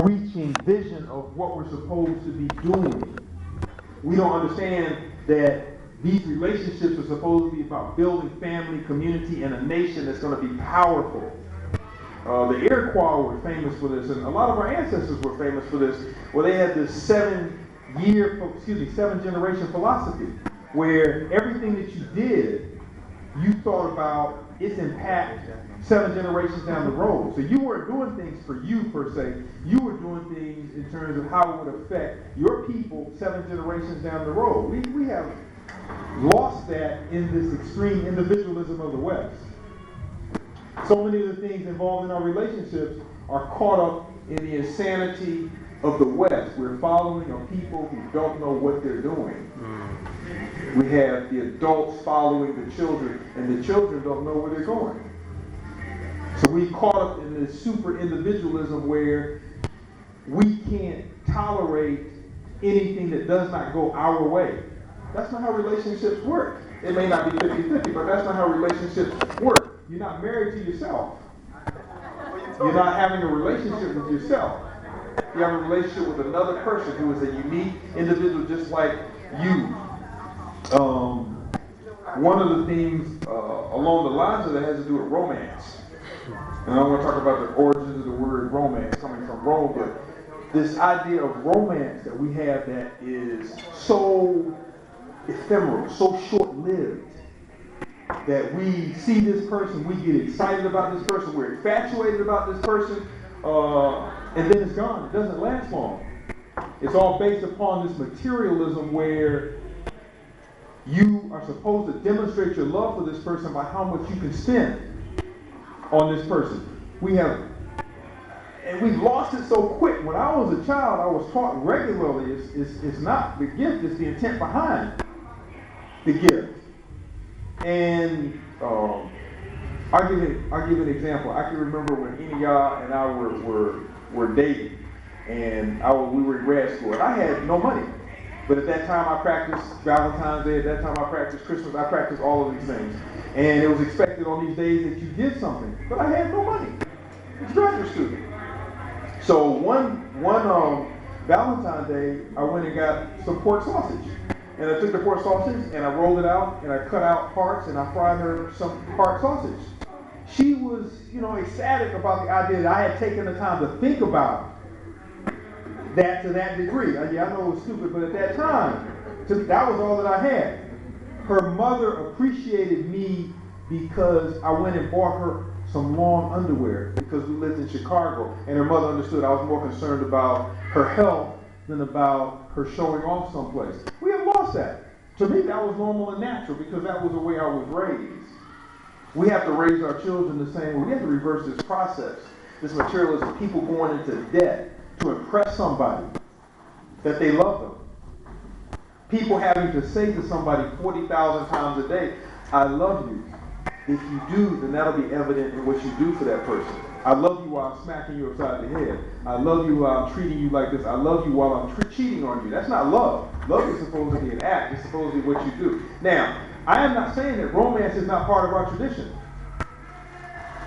reaching vision of what we're supposed to be doing. We don't understand that these relationships are supposed to be about building family, community, and a nation that's going to be powerful. The Iroquois were famous for this, and a lot of our ancestors were famous for this, where they had this seven generation philosophy, where everything that you did, you thought about its impact 7 generations down the road. So you weren't doing things for you per se, you were doing things in terms of how it would affect your people 7 generations down the road. We have lost that in this extreme individualism of the West. So many of the things involved in our relationships are caught up in the insanity of the West. We're following a people who don't know what they're doing. We have the adults following the children, and the children don't know where they're going. So we caught up in this super individualism where we can't tolerate anything that does not go our way. That's not how relationships work. It may not be 50-50, but that's not how relationships work. You're not married to yourself. You're not having a relationship with yourself. You have a relationship with another person who is a unique individual just like you. One of the things along the lines of that has to do with romance. And I want to talk about the origins of the word romance coming from Rome, but this idea of romance that we have that is so ephemeral, so short-lived, that we see this person, we get excited about this person, we're infatuated about this person, and then it's gone. It doesn't last long. It's all based upon this materialism where you are supposed to demonstrate your love for this person by how much you can spend on this person. And we've lost it so quick. When I was a child, I was taught regularly, it's not the gift, it's the intent behind the gift. And I'll give you an example. I can remember when Enya and I were dating, and we were in grad school, and I had no money. But at that time, I practiced Valentine's Day. At that time, I practiced Christmas. I practiced all of these things. And it was expected on these days that you did something. But I had no money. I was a graduate student. So one Valentine's Day, I went and got some pork sausage. And I took the pork sausage, and I rolled it out, and I cut out parts, and I fried her some pork sausage. She was, ecstatic about the idea that I had taken the time to think about that to that degree. I know it was stupid, but at that time, that was all that I had. Her mother appreciated me because I went and bought her some long underwear because we lived in Chicago, and her mother understood I was more concerned about her health than about her showing off someplace. We have lost that. To me, that was normal and natural because that was the way I was raised. We have to raise our children the same way. We have to reverse this process, this materialism, people going into debt to impress somebody that they love them. People having to say to somebody 40,000 times a day, I love you. If you do, then that'll be evident in what you do for that person. I love you while I'm smacking you upside the head. I love you while I'm treating you like this. I love you while I'm cheating on you. That's not love. Love is supposed to be an act. It's supposed to be what you do. Now, I am not saying that romance is not part of our tradition.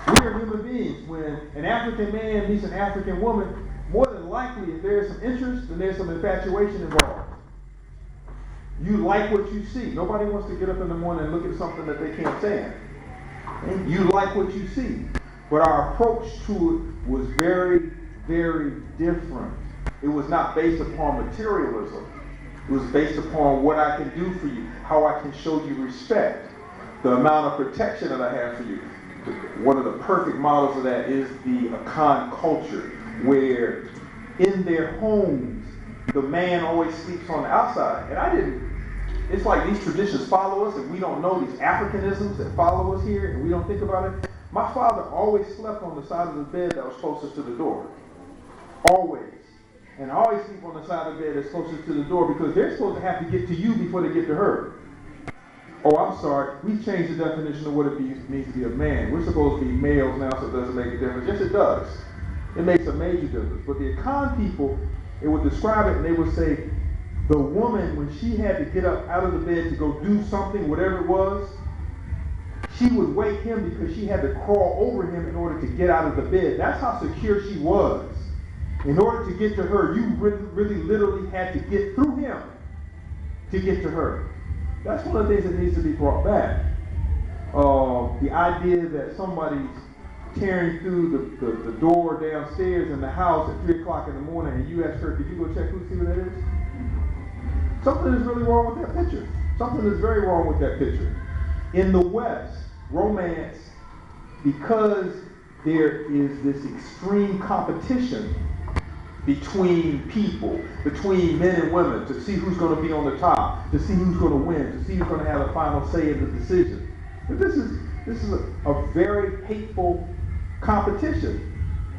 We are human beings. When an African man meets an African woman, more than likely, if there's some interest, then there's some infatuation involved. You like what you see. Nobody wants to get up in the morning and look at something that they can't stand. You like what you see. But our approach to it was very, very different. It was not based upon materialism. It was based upon what I can do for you, how I can show you respect, the amount of protection that I have for you. One of the perfect models of that is the Akan culture, where in their homes, the man always sleeps on the outside. And it's like these traditions follow us and we don't know these Africanisms that follow us here and we don't think about it. My father always slept on the side of the bed that was closest to the door. Always. And I always sleep on the side of the bed that's closest to the door because they're supposed to have to get to you before they get to her. Oh, I'm sorry. We've changed the definition of what it means to be a man. We're supposed to be males now, so it doesn't make a difference. Yes, it does. It makes a major difference. But the Akan people, they would describe it and they would say, the woman, when she had to get up out of the bed to go do something, whatever it was, she would wake him because she had to crawl over him in order to get out of the bed. That's how secure she was. In order to get to her, you really literally had to get through him to get to her. That's one of the things that needs to be brought back. The idea that somebody's tearing through the door downstairs in the house at 3 o'clock in the morning and you ask her, could you go check who, see what that is? Something is really wrong with that picture. Something is very wrong with that picture. In the West, romance, because there is this extreme competition between people, between men and women, to see who's going to be on the top, to see who's going to win, to see who's going to have the final say in the decision. But this is a very hateful competition.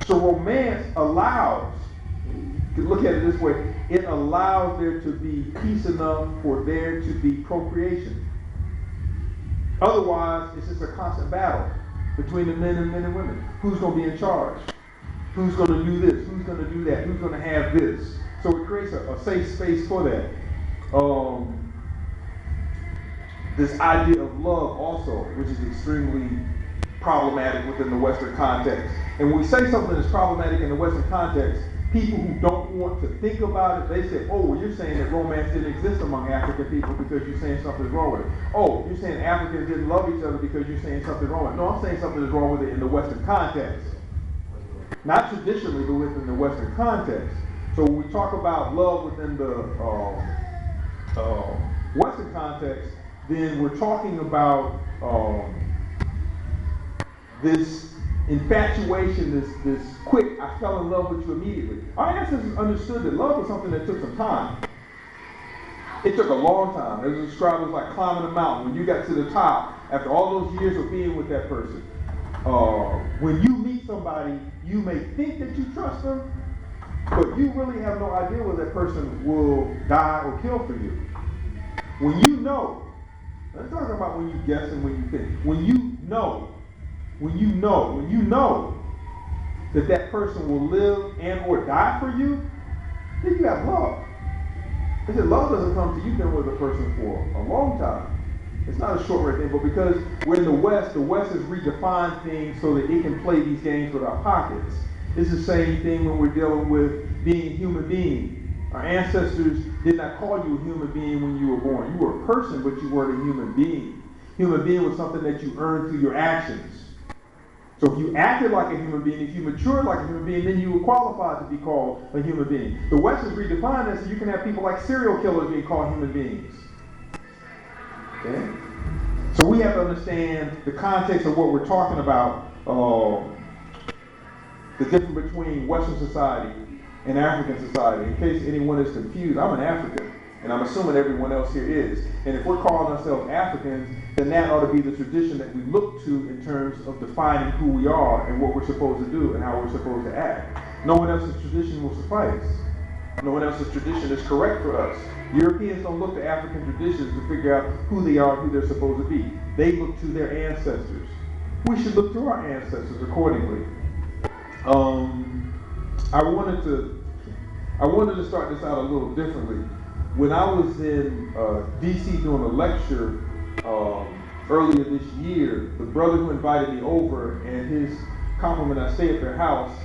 So romance allows, you can look at it this way, it allows there to be peace enough for there to be procreation. Otherwise, it's just a constant battle between the men and women. Who's going to be in charge? Who's going to do this? Who's going to do that? Who's going to have this? So it creates a safe space for that. This idea of love also, which is extremely problematic within the Western context. And when we say something that's problematic in the Western context, people who don't want to think about it, they say, oh, well, you're saying that romance didn't exist among African people because you're saying something's wrong with it. Oh, you're saying Africans didn't love each other because you're saying something's wrong with it. No, I'm saying something is wrong with it in the Western context. Not traditionally, but within the Western context. So when we talk about love within the Western context, then we're talking about this infatuation, this quick, I fell in love with you immediately. Our ancestors understood that love was something that took some time. It took a long time. It was described as like climbing a mountain. When you got to the top, after all those years of being with that person, when you meet somebody, you may think that you trust them, but you really have no idea whether that person will die or kill for you. When you know, I'm talking about when you guess and when you think. When you know that that person will live and or die for you, then you have love. I said love doesn't come to you. You've been with a person for a long time. It's not a short-range thing, but because we're in the West has redefined things so that it can play these games with our pockets. It's the same thing when we're dealing with being a human being. Our ancestors did not call you a human being when you were born. You were a person, but you weren't a human being. Human being was something that you earned through your actions. So if you acted like a human being, if you matured like a human being, then you were qualified to be called a human being. The West has redefined that so you can have people like serial killers being called human beings. Okay? So we have to understand the context of what we're talking about, the difference between Western society and African society. In case anyone is confused, I'm an African, and I'm assuming everyone else here is. And if we're calling ourselves Africans, then that ought to be the tradition that we look to in terms of defining who we are and what we're supposed to do and how we're supposed to act. No one else's tradition will suffice. No one else's tradition is correct for us. Europeans don't look to African traditions to figure out who they are, who they're supposed to be. They look to their ancestors. We should look to our ancestors accordingly. I wanted to start this out a little differently. When I was in D.C. doing a lecture earlier this year, the brother who invited me over and his compliment, I stayed at their house,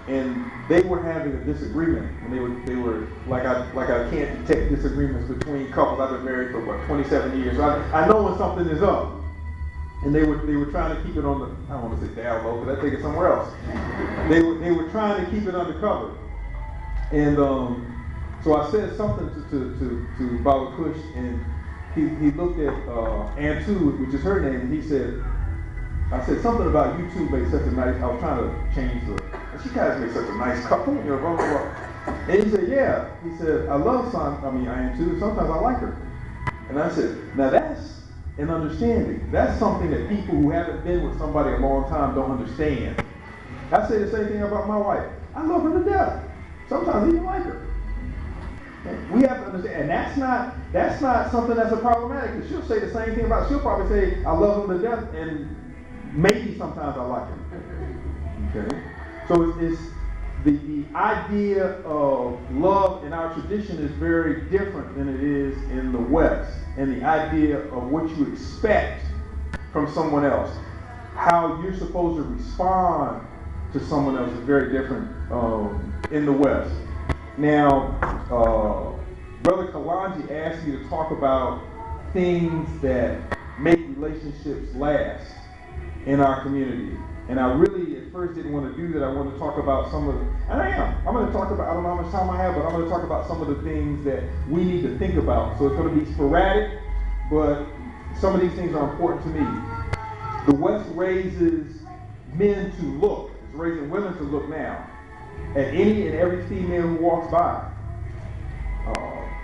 and they were having a disagreement, and they were like I can't detect disagreements between couples. I've been married for about 27 years, so I know when something is up. And they were trying to keep it on the, I don't want to say down low, because I take it somewhere else. They were trying to keep it undercover. And so I said something to Baruti, and he looked at Antu, which is her name, and he said, I said something about you two make such a nice, I was trying to change you guys make such a nice couple, you know, blah, blah, blah. And he said, yeah. He said, I love Antu, sometimes I like her. And I said, now that's an understanding. That's something that people who haven't been with somebody a long time don't understand. I say the same thing about my wife. I love her to death. Sometimes I even like her. We have to understand, and that's not something that's a problematic, because she'll say the same thing about, she'll probably say, I love him to death, and maybe sometimes I like him. Okay? So it's the idea of love in our tradition is very different than it is in the West. And the idea of what you expect from someone else, how you're supposed to respond to someone else is very different in the West. Now, Brother Kalanji asked me to talk about things that make relationships last in our community. And I really, at first, didn't want to do that. I wanted to talk about some of the, and I am. I'm going to talk about, I don't know how much time I have, but I'm going to talk about some of the things that we need to think about. So it's going to be sporadic, but some of these things are important to me. The West raises men to look. It's raising women to look now at any and every female who walks by.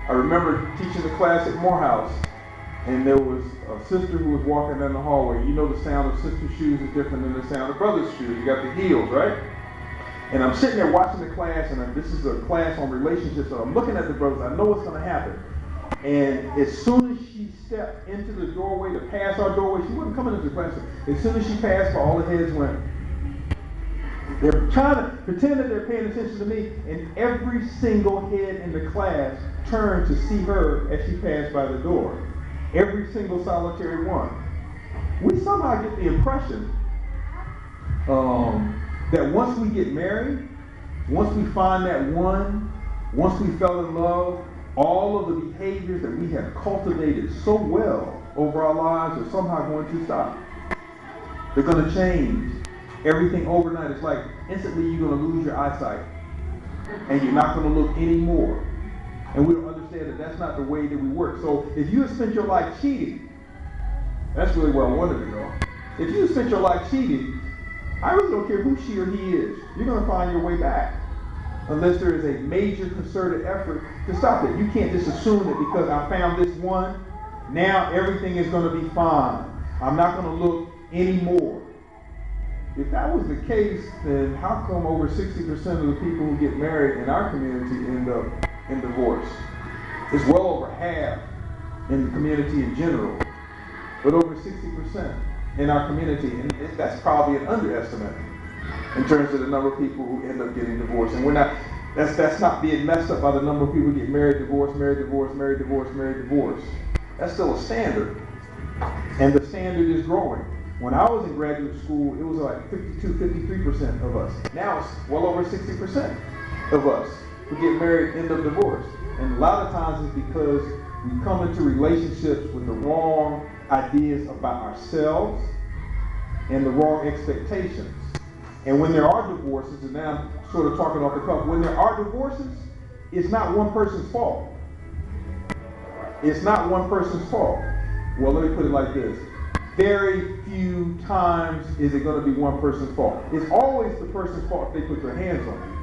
I remember teaching the class at Morehouse, and there was a sister who was walking down the hallway. You know the sound of sister's shoes is different than the sound of brother's shoes. You got the heels, right? And I'm sitting there watching the class, and this is a class on relationships, so I'm looking at the brothers. I know what's going to happen. And as soon as she stepped into the doorway to pass our doorway, she wasn't coming into the classroom. As soon as she passed, all the heads went. They're trying to pretend that they're paying attention to me, and every single head in the class turned to see her as she passed by the door. Every single solitary one. We somehow get the impression that once we get married, once we find that one, once we fell in love, all of the behaviors that we have cultivated so well over our lives are somehow going to stop. They're going to change. Everything overnight. It's like instantly you're going to lose your eyesight, and you're not going to look anymore. And we don't understand that that's not the way that we work. So if you have spent your life cheating, that's really where I wanted to go. If you have spent your life cheating, I really don't care who she or he is. You're going to find your way back, unless there is a major concerted effort to stop it. You can't just assume that because I found this one, now everything is going to be fine. I'm not going to look anymore. If that was the case, then how come over 60% of the people who get married in our community end up in divorce? It's well over half in the community in general, but over 60% in our community, and that's probably an underestimate in terms of the number of people who end up getting divorced. And we're not, that's not being messed up by the number of people who get married, divorced, married, divorced, married, divorced, married, divorced. That's still a standard, and the standard is growing. When I was in graduate school, it was like 52, 53% of us. Now it's well over 60% of us who get married end up divorced. And a lot of times it's because we come into relationships with the wrong ideas about ourselves and the wrong expectations. And when there are divorces, and now I'm sort of talking off the cuff, when there are divorces, it's not one person's fault. It's not one person's fault. Well, let me put it like this. Very few times is it going to be one person's fault. It's always the person's fault if they put their hands on you.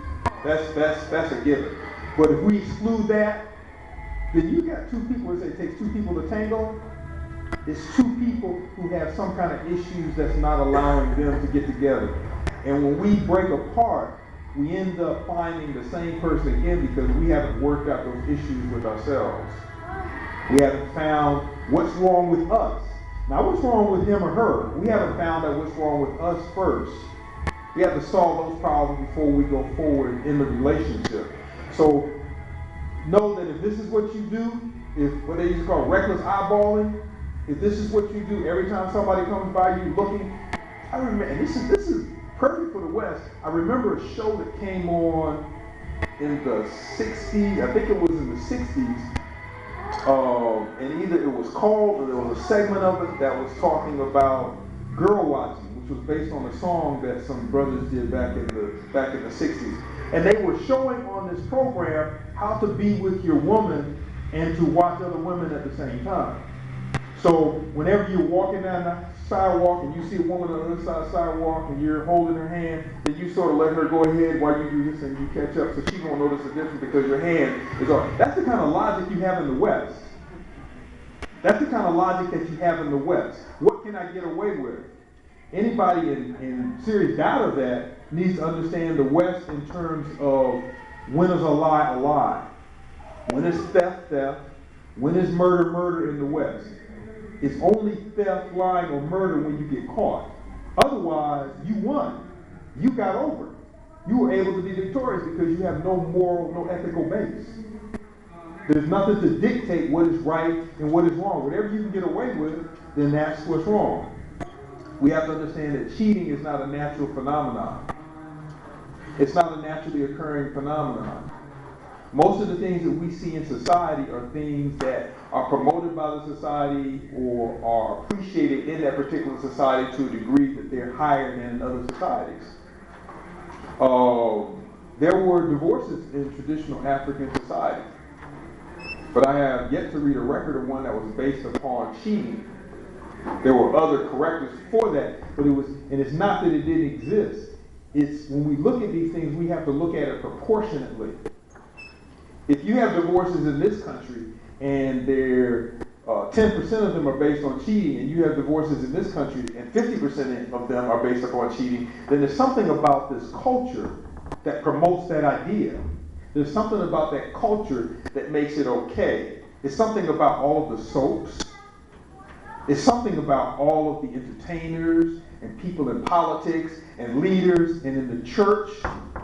That's a given. But if we exclude that, then you got two people, it takes two people to tango. It's two people who have some kind of issues that's not allowing them to get together. And when we break apart, we end up finding the same person again because we haven't worked out those issues with ourselves. We haven't found what's wrong with us. Now, what's wrong with him or her? We haven't found out what's wrong with us first. We have to solve those problems before we go forward in the relationship. So, know that if this is what you do, if what they used to call reckless eyeballing, if this is what you do every time somebody comes by you looking, I remember, and this is perfect for the West. I remember a show that came on in the 60s, I think it was in the 60s, and either it was called or there was a segment of it that was talking about girl watching, which was based on a song that some brothers did back in the 60s. And they were showing on this program how to be with your woman and to watch other women at the same time. So whenever you're walking down the sidewalk and you see a woman on the other side of the sidewalk and you're holding her hand, then you sort of let her go ahead while you do this and you catch up so she won't notice the difference because your hand is on. That's the kind of logic you have in the West. That's the kind of logic that you have in the West. What can I get away with? Anybody in serious doubt of that needs to understand the West in terms of when is a lie a lie? When is theft theft? When is murder in the West? It's only theft, lying, or murder when you get caught. Otherwise, you won. You got over. You were able to be victorious because you have no moral, no ethical base. There's nothing to dictate what is right and what is wrong. Whatever you can get away with, then that's what's wrong. We have to understand that cheating is not a natural phenomenon. It's not a naturally occurring phenomenon. Most of the things that we see in society are things that are promoted by the society or are appreciated in that particular society to a degree that they're higher than in other societies. There were divorces in traditional African society, but I have yet to read a record of one that was based upon cheating. There were other correctives for that, but it's not that it didn't exist. It's when we look at these things, we have to look at it proportionately. If you have divorces in this country and 10% of them are based on cheating, and you have divorces in this country and 50% of them are based upon cheating, then there's something about this culture that promotes that idea. There's something about that culture that makes it okay. It's something about all of the soaps. It's something about all of the entertainers and people in politics and leaders and in the church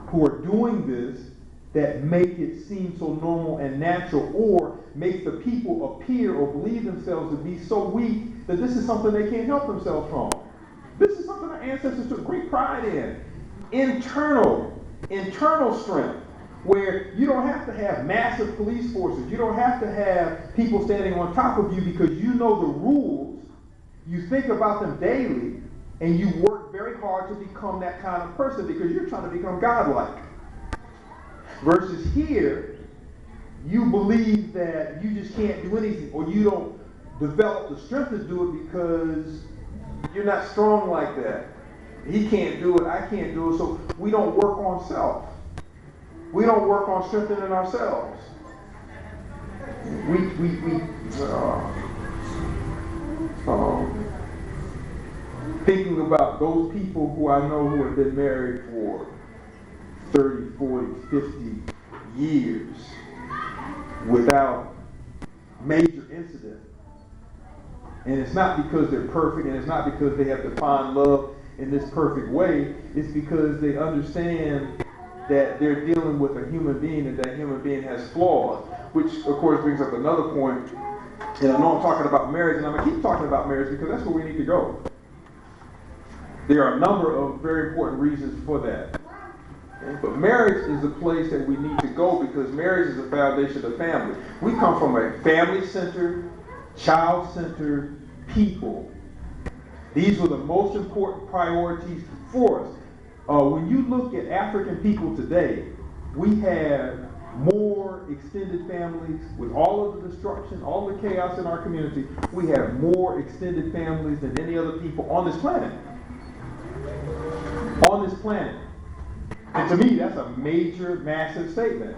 who are doing this that make it seem so normal and natural, or make the people appear or believe themselves to be so weak that this is something they can't help themselves from. This is something our ancestors took great pride in. Internal strength, where you don't have to have massive police forces. You don't have to have people standing on top of you because you know the rules. You think about them daily, and you work very hard to become that kind of person because you're trying to become godlike. Versus here, you believe that you just can't do anything, or you don't develop the strength to do it because you're not strong like that. He can't do it, I can't do it, so we don't work on self. We don't work on strengthening ourselves. Thinking about those people who I know who have been married for 30, 40, 50 years without major incident. And it's not because they're perfect, and it's not because they have defined love in this perfect way. It's because they understand that they're dealing with a human being and that human being has flaws, which of course brings up another point. And I know I'm talking about marriage, and I'm going to keep talking about marriage because that's where we need to go. There are a number of very important reasons for that. But marriage is a place that we need to go because marriage is the foundation of the family. We come from a family-centered, child-centered people. These were the most important priorities for us. When you look at African people today, we have more extended families with all of the destruction, all the chaos in our community. We have more extended families than any other people on this planet. On this planet. And to me, that's a major, massive statement.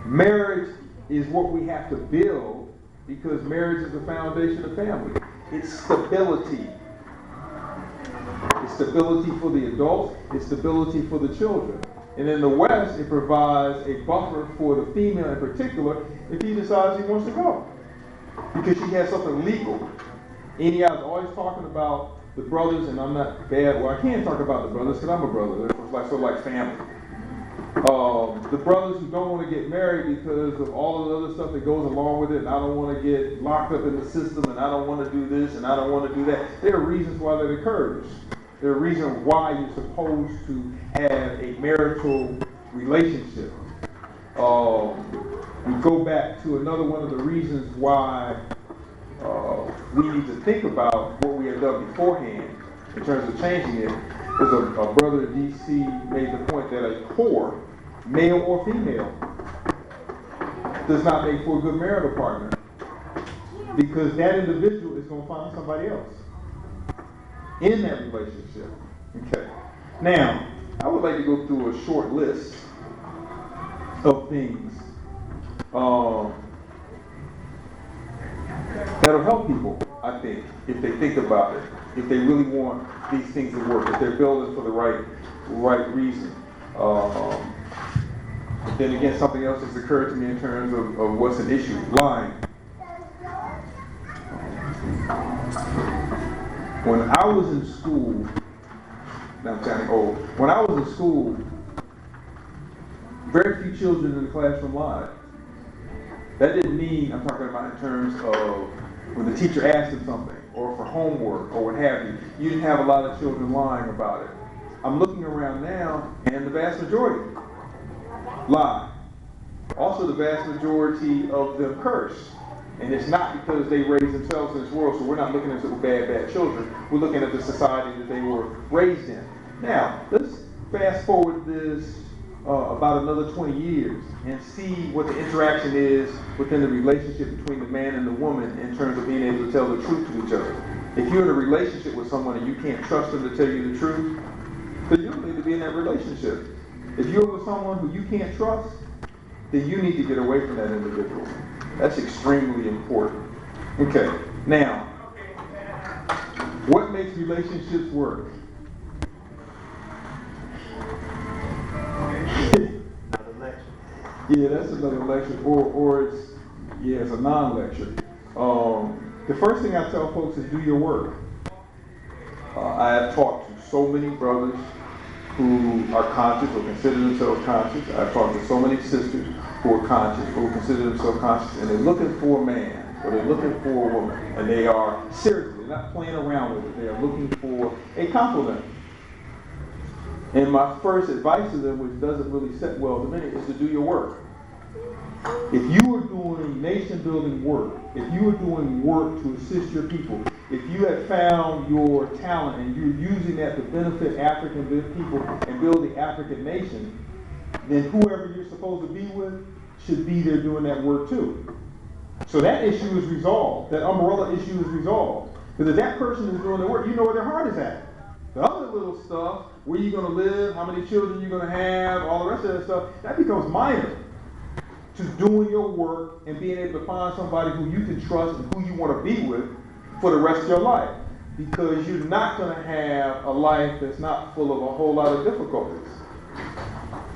Marriage is what we have to build because marriage is the foundation of family. It's stability. It's stability for the adults. It's stability for the children. And in the West, it provides a buffer for the female in particular if he decides he wants to go. Because she has something legal. I was always talking about the brothers, and I'm not bad. Well, I can't talk about the brothers because I'm a brother. It's like sort of like family. The brothers who don't want to get married because of all of the other stuff that goes along with it, and I don't want to get locked up in the system, and I don't want to do this, and I don't want to do that. There are reasons why that occurs. There are reasons why you're supposed to have a marital relationship. We go back to another one of the reasons why we need to think about what we have done beforehand in terms of changing it. There's a brother in D.C. made the point that a whore, male or female, does not make for a good marital partner because that individual is going to find somebody else in that relationship. Okay. Now, I would like to go through a short list of things that'll help people, I think, if they think about it, if they really want these things to work, if they're building for the right reason. Then again, something else has occurred to me in terms of what's an issue. Lying. When I was in school, now I'm sounding old. When I was in school, very few children in the classroom lied. That didn't mean, I'm talking about in terms of when the teacher asked them something. or for homework or what have you. You didn't have a lot of children lying about it. I'm looking around now, and the vast majority lie. Also, the vast majority of them curse. And it's not because they raised themselves in this world, so we're not looking at them as bad children. We're looking at the society that they were raised in. Now, let's fast forward this about another 20 years and see what the interaction is within the relationship between the man and the woman in terms of being able to tell the truth to each other. If you're in a relationship with someone and you can't trust them to tell you the truth, then you don't need to be in that relationship. If you're with someone who you can't trust, then you need to get away from that individual. That's extremely important. Okay, now, what makes relationships work? Another lecture. Yeah, that's another lecture, or it's a non-lecture. The first thing I tell folks is do your work. I have talked to so many brothers who are conscious or consider themselves conscious. I've talked to so many sisters who are conscious, who consider themselves conscious, and they're looking for a man, or they're looking for a woman, and they are serious. They're not playing around with it. They are looking for a compliment. And my first advice to them, which doesn't really set well to many, is to do your work. If you are doing nation-building work, if you are doing work to assist your people, if you have found your talent and you're using that to benefit African people and build the African nation, then whoever you're supposed to be with should be there doing that work too. So that issue is resolved. That umbrella issue is resolved. Because if that person is doing the work, you know where their heart is at. The other little stuff, where you're going to live, how many children you're going to have, all the rest of that stuff, that becomes minor to doing your work and being able to find somebody who you can trust and who you want to be with for the rest of your life. Because you're not going to have a life that's not full of a whole lot of difficulties.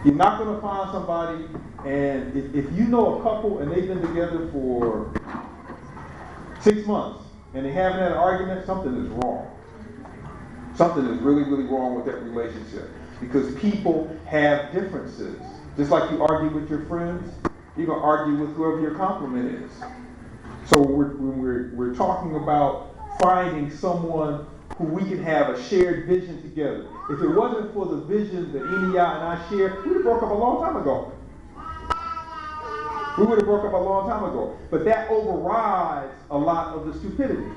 You're not going to find somebody, and if you know a couple and they've been together for 6 months and they haven't had an argument, something is wrong. Something is really, really wrong with that relationship. Because people have differences. Just like you argue with your friends, you're going to argue with whoever your complement is. So when we're talking about finding someone who we can have a shared vision together. If it wasn't for the vision that Enia and I share, we would have broke up a long time ago. We would have broke up a long time ago. But that overrides a lot of the stupidity.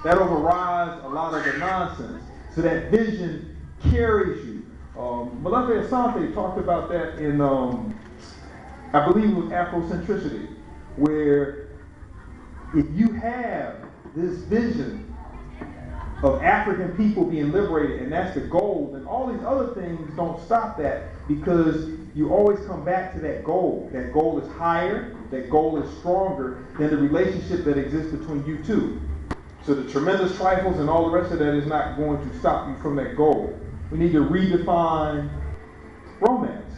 That overrides a lot of the nonsense. So that vision carries you. Mwalimu Baruti talked about that in, I believe it was Afrocentricity, where if you have this vision of African people being liberated, and that's the goal, then all these other things don't stop that, because you always come back to that goal. That goal is higher, that goal is stronger than the relationship that exists between you two. So the tremendous trifles and all the rest of that is not going to stop you from that goal. We need to redefine romance.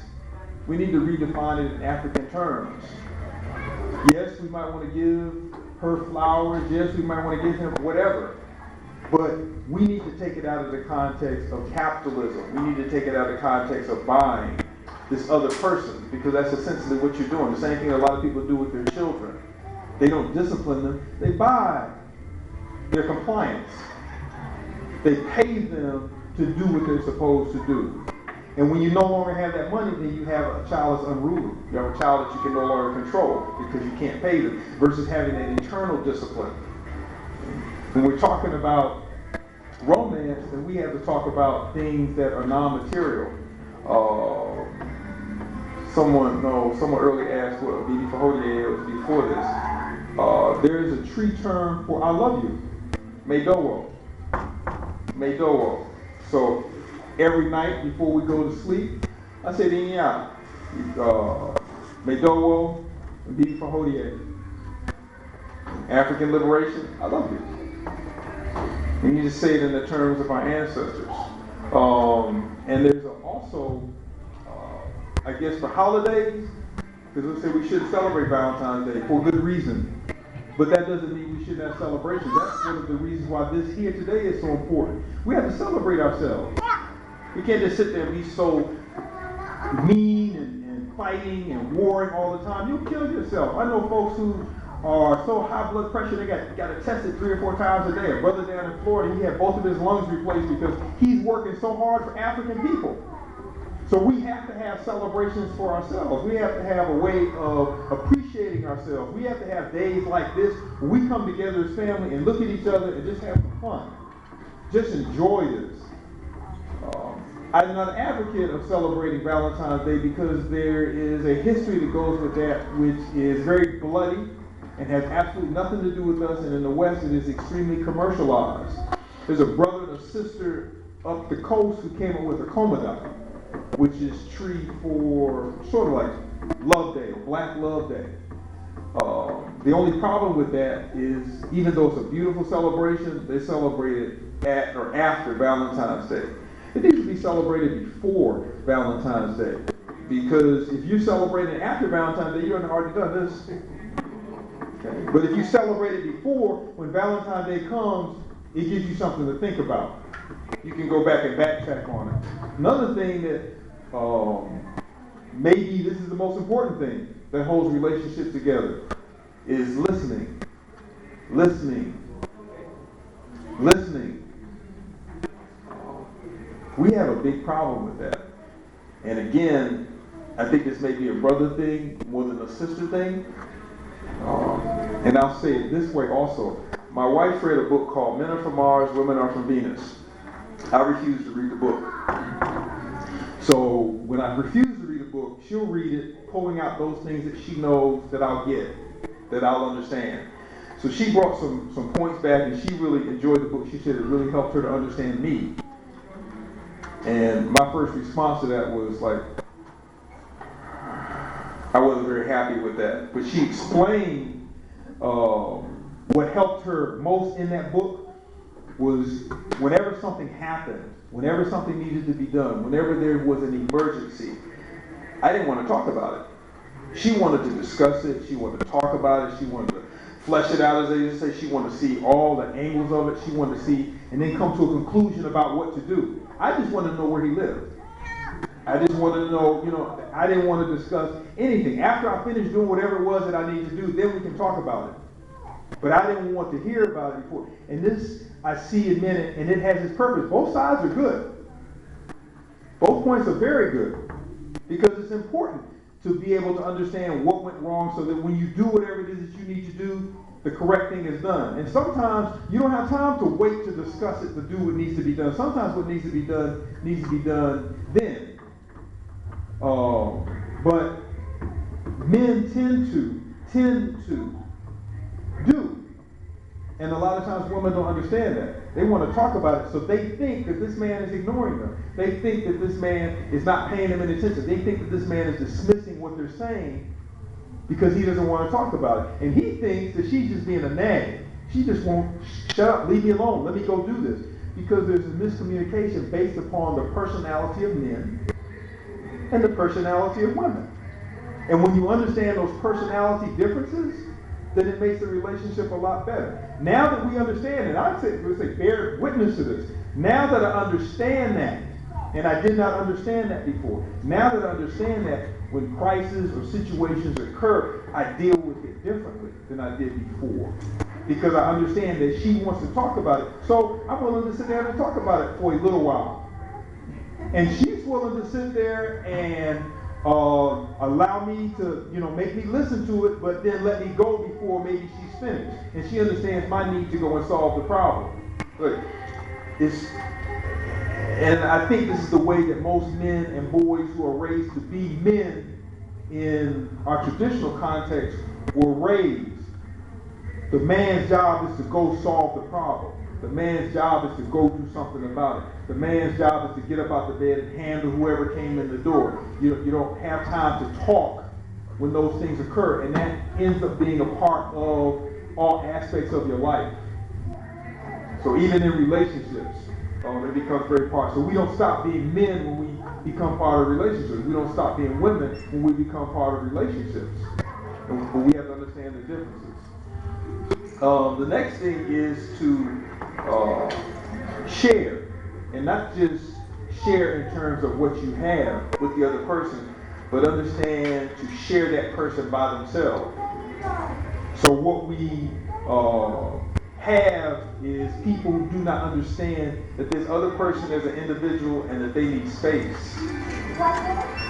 We need to redefine it in African terms. Yes, we might want to give her flowers. Yes, we might want to give him whatever. But we need to take it out of the context of capitalism. We need to take it out of the context of buying this other person, because that's essentially what you're doing. The same thing a lot of people do with their children. They don't discipline them. They buy their compliance. They pay them to do what they're supposed to do. And when you no longer have that money, then you have a child that's unruly. You have a child that you can no longer control because you can't pay them, versus having an internal discipline. When we're talking about romance, then we have to talk about things that are non-material. Someone earlier asked what Bibi Fahodie was before this. There is a tree term for I love you. Medowo. Medowo. So every night before we go to sleep, I say to Inya, Medowo and Bibi Fahodie. African liberation, I love you. We need to say it in the terms of our ancestors. And there's also, I guess, for holidays, because we say we should celebrate Valentine's Day for good reason. But that doesn't mean we shouldn't have celebrations. That's one of the reasons why this here today is so important. We have to celebrate ourselves. We can't just sit there and be so mean and fighting and warring all the time. You'll kill yourself. I know folks who are so high blood pressure they got it tested 3 or 4 times a day. A brother down in Florida, he had both of his lungs replaced because he's working so hard for African people. So we have to have celebrations for ourselves. We have to have a way of appreciating ourselves. We have to have days like this where we come together as family and look at each other and just have some fun. Just enjoy this. I'm not an advocate of celebrating Valentine's Day because there is a history that goes with that which is very bloody and has absolutely nothing to do with us, and in the West it is extremely commercialized. There's a brother and a sister up the coast who came up with a Comadot, which is tree for sort of like Love Day, Black Love Day. The only problem with that is, even though it's a beautiful celebration, they celebrate it at or after Valentine's Day. It needs to be celebrated before Valentine's Day, because if you celebrate it after Valentine's Day, you're already done this. Okay. But if you celebrate it before, when Valentine's Day comes, it gives you something to think about. You can go back and backtrack on it. Another thing that maybe this is the most important thing that holds relationships together is listening. Listening. Listening. We have a big problem with that. And again, I think this may be a brother thing more than a sister thing. And I'll say it this way also. My wife read a book called Men Are From Mars, Women Are From Venus. I refuse to read the book. So when I refuse to read a book, she'll read it, pulling out those things that she knows that I'll get, that I'll understand. So she brought some points back, and she really enjoyed the book. She said it really helped her to understand me. And my first response to that was like, I wasn't very happy with that. But she explained what helped her most in that book was whenever something happened, whenever something needed to be done, whenever there was an emergency, I didn't want to talk about it. She wanted to discuss it. She wanted to talk about it. She wanted to flesh it out, as they just say. She wanted to see all the angles of it. She wanted to see and then come to a conclusion about what to do. I just wanted to know where he lived. I just wanted to know, I didn't want to discuss anything. After I finished doing whatever it was that I needed to do, then we can talk about it. But I didn't want to hear about it before. And this, I see in minute, and it has its purpose. Both sides are good. Both points are very good. Because it's important to be able to understand what went wrong so that when you do whatever it is that you need to do, the correct thing is done. And sometimes you don't have time to wait to discuss it to do what needs to be done. Sometimes what needs to be done then. But men tend to do. And a lot of times women don't understand that. They want to talk about it, so they think that this man is ignoring them. They think that this man is not paying them any attention. They think that this man is dismissing what they're saying because he doesn't want to talk about it. And he thinks that she's just being a nag. She just won't shut up, leave me alone, let me go do this. Because there's a miscommunication based upon the personality of men and the personality of women. And when you understand those personality differences, then it makes the relationship a lot better. Now that we understand, and I'd say bear witness to this, now that I understand that, and I did not understand that before, now that I understand that, when crises or situations occur, I deal with it differently than I did before. Because I understand that she wants to talk about it. So I'm willing to sit down and talk about it for a little while. And she's willing to sit there and allow me to, make me listen to it, but then let me go before maybe she's finished. And she understands my need to go and solve the problem. But and I think this is the way that most men and boys who are raised to be men in our traditional context were raised. The man's job is to go solve the problem. The man's job is to go do something about it. The man's job is to get up out the bed and handle whoever came in the door. You don't have time to talk when those things occur, and that ends up being a part of all aspects of your life. So even in relationships, it becomes very part. So we don't stop being men when we become part of relationships. We don't stop being women when we become part of relationships. But we have to understand the differences. The next thing is to share. And not just share in terms of what you have with the other person, but understand to share that person by themselves. So what we have is people who do not understand that this other person is an individual and that they need space.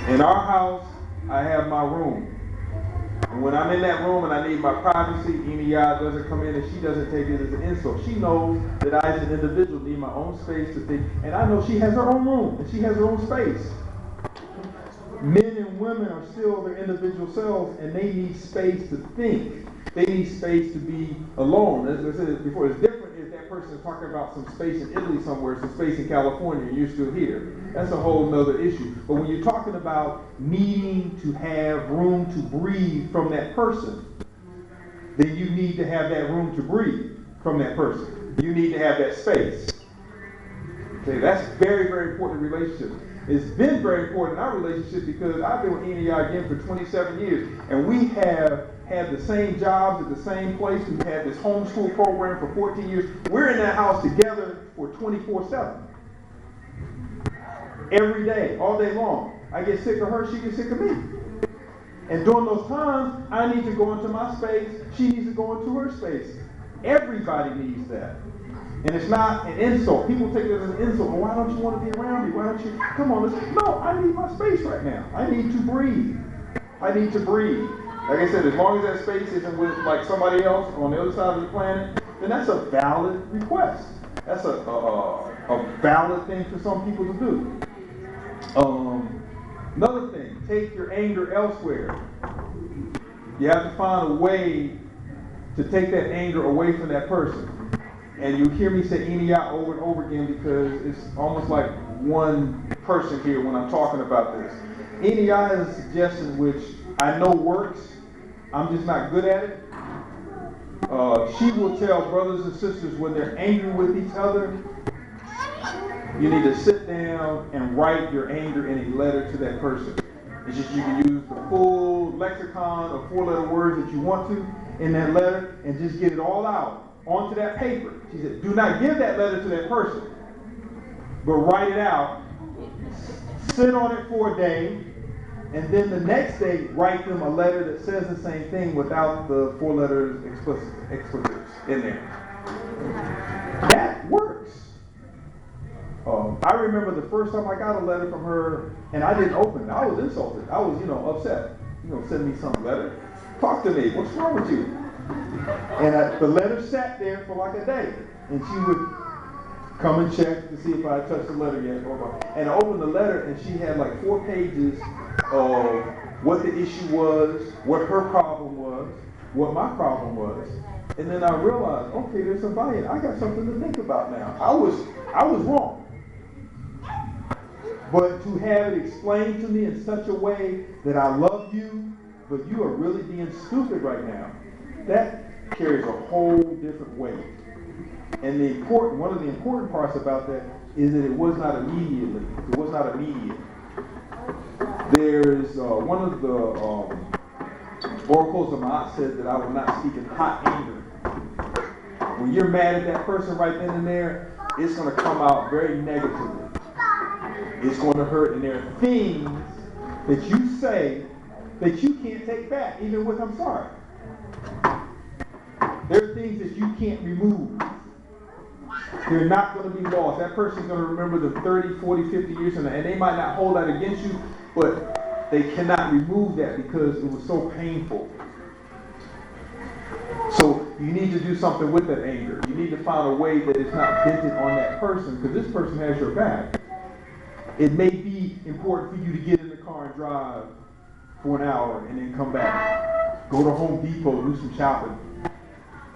In our house, I have my room. And when I'm in that room and I need my privacy, Enia doesn't come in and she doesn't take it as an insult. She knows that I as an individual need my own space to think. And I know she has her own room and she has her own space. Men and women are still their individual selves and they need space to think. They need space to be alone. As I said before, it's different if that person is talking about some space in Italy somewhere, some space in California, and you're still here. That's a whole other issue. But when you're talking about needing to have room to breathe from that person, then you need to have that room to breathe from that person. You need to have that space. Okay, that's very, very important in relationships. It's been very important in our relationship because I've been with Enia again for 27 years, and we have had the same jobs at the same place. We've had this homeschool program for 14 years. We're in that house together for 24/7. Every day, all day long. I get sick of her, she gets sick of me. And during those times, I need to go into my space, she needs to go into her space. Everybody needs that. And it's not an insult. People take it as an insult. Well, why don't you want to be around me? Why don't you? Come on, listen. No, I need my space right now. I need to breathe. I need to breathe. Like I said, as long as that space isn't with like somebody else on the other side of the planet, then that's a valid request. That's a valid thing for some people to do. Another thing, take your anger elsewhere. You have to find a way to take that anger away from that person. And you hear me say Enia over and over again because it's almost like one person here when I'm talking about this. Enia has a suggestion which I know works. I'm just not good at it. She will tell brothers and sisters when they're angry with each other, you need to sit down and write your anger in a letter to that person. It's just you can use the full lexicon of 4-letter words that you want to in that letter and just get it all out onto that paper. She said, do not give that letter to that person, but write it out, sit on it for a day, and then the next day write them a letter that says the same thing without the 4 letters expletives in there. That works. I remember the first time I got a letter from her and I didn't open it. I was insulted. I was, upset. Send me some letter. Talk to me. What's wrong with you? And the letter sat there for like a day. And she would come and check to see if I had touched the letter yet. And I opened the letter and she had like 4 pages of what the issue was, what her problem was, what my problem was. And then I realized, okay, there's some value. I got something to think about now. I was wrong. But to have it explained to me in such a way that I love you, but you are really being stupid right now, that carries a whole different weight. And one of the important parts about that is that it was not immediate. There's one of the oracles of Ma'at said that I will not speak in hot anger. When you're mad at that person right then and there, it's going to come out very negatively. It's going to hurt, and there are things that you say that you can't take back, even with I'm sorry. There are things that you can't remove. They're not going to be lost. That person's going to remember the 30, 40, 50 years from now, and they might not hold that against you, but they cannot remove that because it was so painful. So you need to do something with that anger. You need to find a way that it's not vented on that person because this person has your back. It may be important for you to get in the car and drive for an hour and then come back. Go to Home Depot, do some shopping.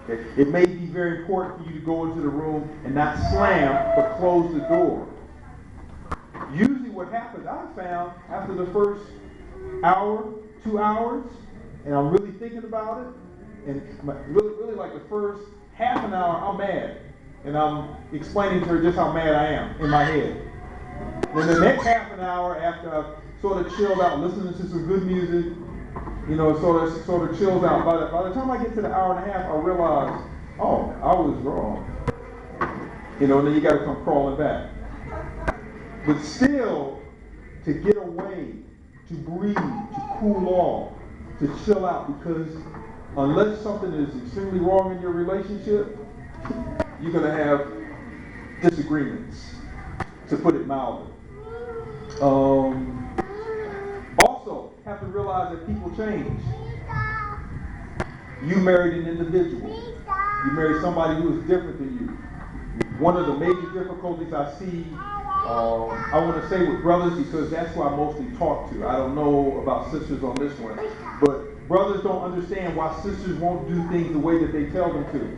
Okay. It may be very important for you to go into the room and not slam, but close the door. Usually what happens, I've found, after the first hour, 2 hours, and I'm really thinking about it, and really like the first half an hour, I'm mad. And I'm explaining to her just how mad I am in my head. Then the next half an hour, after I've sort of chilled out, listening to some good music, sort of chills out. By the time I get to the hour and a half, I realize, oh, I was wrong. And then you got to come crawling back. But still, to get away, to breathe, to cool off, to chill out, because unless something is extremely wrong in your relationship, you're going to have disagreements, to put it mildly. Also, have to realize that people change. You married an individual. You married somebody who is different than you. One of the major difficulties I see, I want to say with brothers, because that's who I mostly talk to. I don't know about sisters on this one. But brothers don't understand why sisters won't do things the way that they tell them to.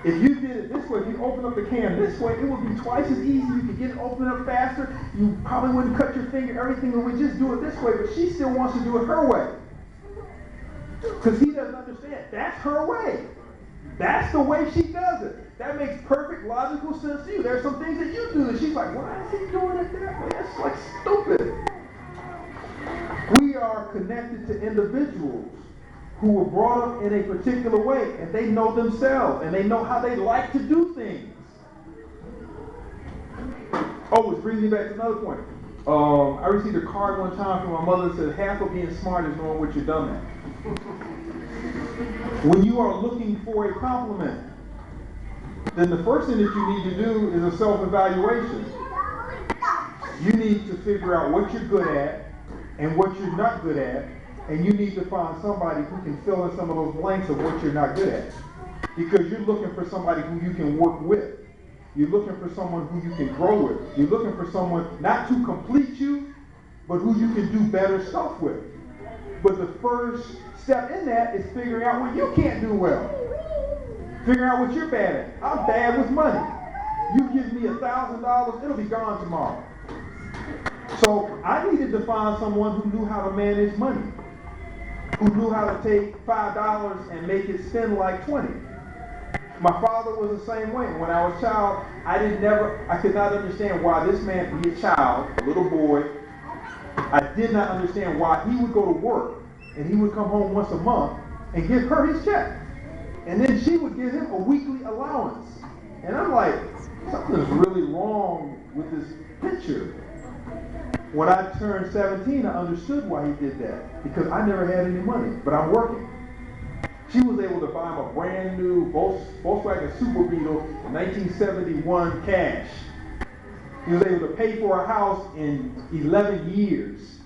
If you did it this way, if you open up the can this way, it would be twice as easy. You could get it open up faster. You probably wouldn't cut your finger, everything, and we just do it this way. But she still wants to do it her way. Because he doesn't understand. That's her way. That's the way she does it. That makes perfect logical sense to you. There are some things that you do that she's like, why is he doing it that way? That's like stupid. We are connected to individuals who were brought up in a particular way, and they know themselves, and they know how they like to do things. Oh, which brings me back to another point. I received a card one time from my mother that said, half of being smart is knowing what you're dumb at. When you are looking for a compliment, then the first thing that you need to do is a self-evaluation. You need to figure out what you're good at and what you're not good at, and you need to find somebody who can fill in some of those blanks of what you're not good at. Because you're looking for somebody who you can work with. You're looking for someone who you can grow with. You're looking for someone not to complete you, but who you can do better stuff with. But the first step in that is figuring out what you can't do well. Figuring out what you're bad at. I'm bad with money. You give me $1,000, it'll be gone tomorrow. So I needed to find someone who knew how to manage money, who knew how to take $5 and make it spend like 20. My father was the same way. When I was a child, I could not understand why this man, be a child, a little boy, I did not understand why he would go to work and he would come home once a month and give her his check. And then she would give him a weekly allowance. And I'm like, something's really wrong with this picture. When I turned 17, I understood why he did that. Because I never had any money, but I'm working. She was able to buy him a brand new Volkswagen Super Beetle in 1971 cash. He was able to pay for a house in 11 years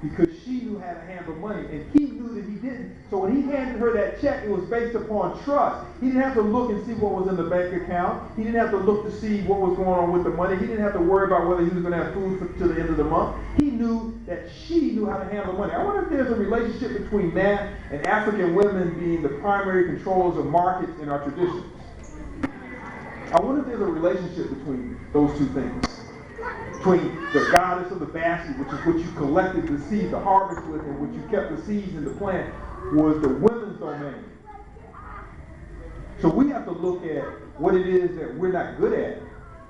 because she knew how to handle money, and he knew that he didn't. So when he handed her that check, it was based upon trust. He didn't have to look and see what was in the bank account. He didn't have to look to see what was going on with the money. He didn't have to worry about whether he was going to have food to the end of the month. He knew that she knew how to handle money. I wonder if there's a relationship between that and African women being the primary controllers of markets in our traditions. I wonder if there's a relationship between those two things. Between the goddess of the basket, which is what you collected the seeds, the harvest with, and what you kept the seeds in the plant, was the women's domain. So we have to look at what it is that we're not good at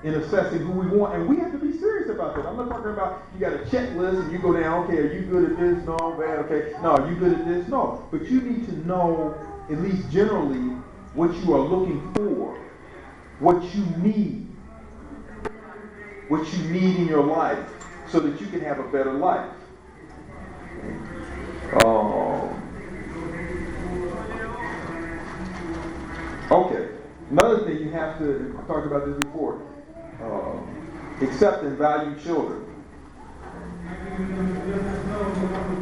in assessing who we want, and we have to be serious about that. I'm not talking about you got a checklist and you go down, okay, are you good at this? No, bad, okay. No, are you good at this? No. But you need to know, at least generally, what you are looking for, what you need. What you need in your life so that you can have a better life. Okay. Another thing you have to, I talked about this before, accept and value children.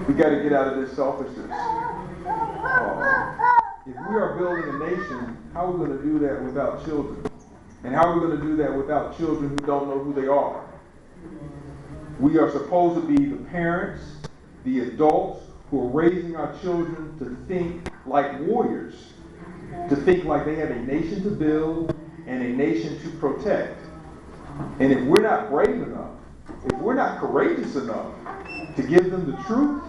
We got to get out of this selfishness. If we are building a nation, how are we going to do that without children? And how are we going to do that without children who don't know who they are? We are supposed to be the parents, the adults who are raising our children to think like warriors, to think like they have a nation to build and a nation to protect. And if we're not brave enough, if we're not courageous enough to give them the truth,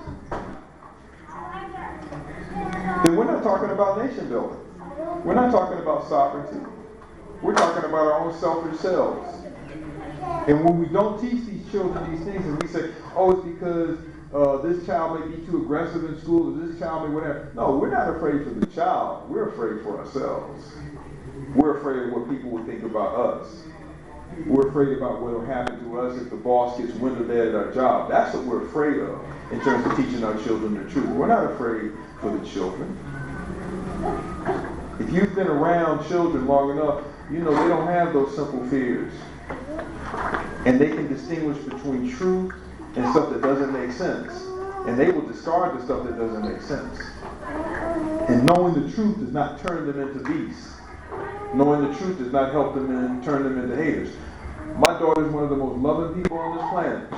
then we're not talking about nation building. We're not talking about sovereignty. We're talking about our own selfish selves. And when we don't teach these children these things and we say, oh, it's because this child may be too aggressive in school or this child may whatever. No, we're not afraid for the child. We're afraid for ourselves. We're afraid of what people will think about us. We're afraid about what will happen to us if the boss gets wind of that at our job. That's what we're afraid of in terms of teaching our children the truth. We're not afraid for the children. If you've been around children long enough, you know they don't have those simple fears. And they can distinguish between truth and stuff that doesn't make sense. And they will discard the stuff that doesn't make sense. And knowing the truth does not turn them into beasts. Knowing the truth does not help them and turn them into haters. My daughter is one of the most loving people on this planet.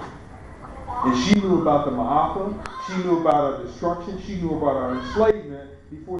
And she knew about the Ma'afa. She knew about our destruction. She knew about our enslavement before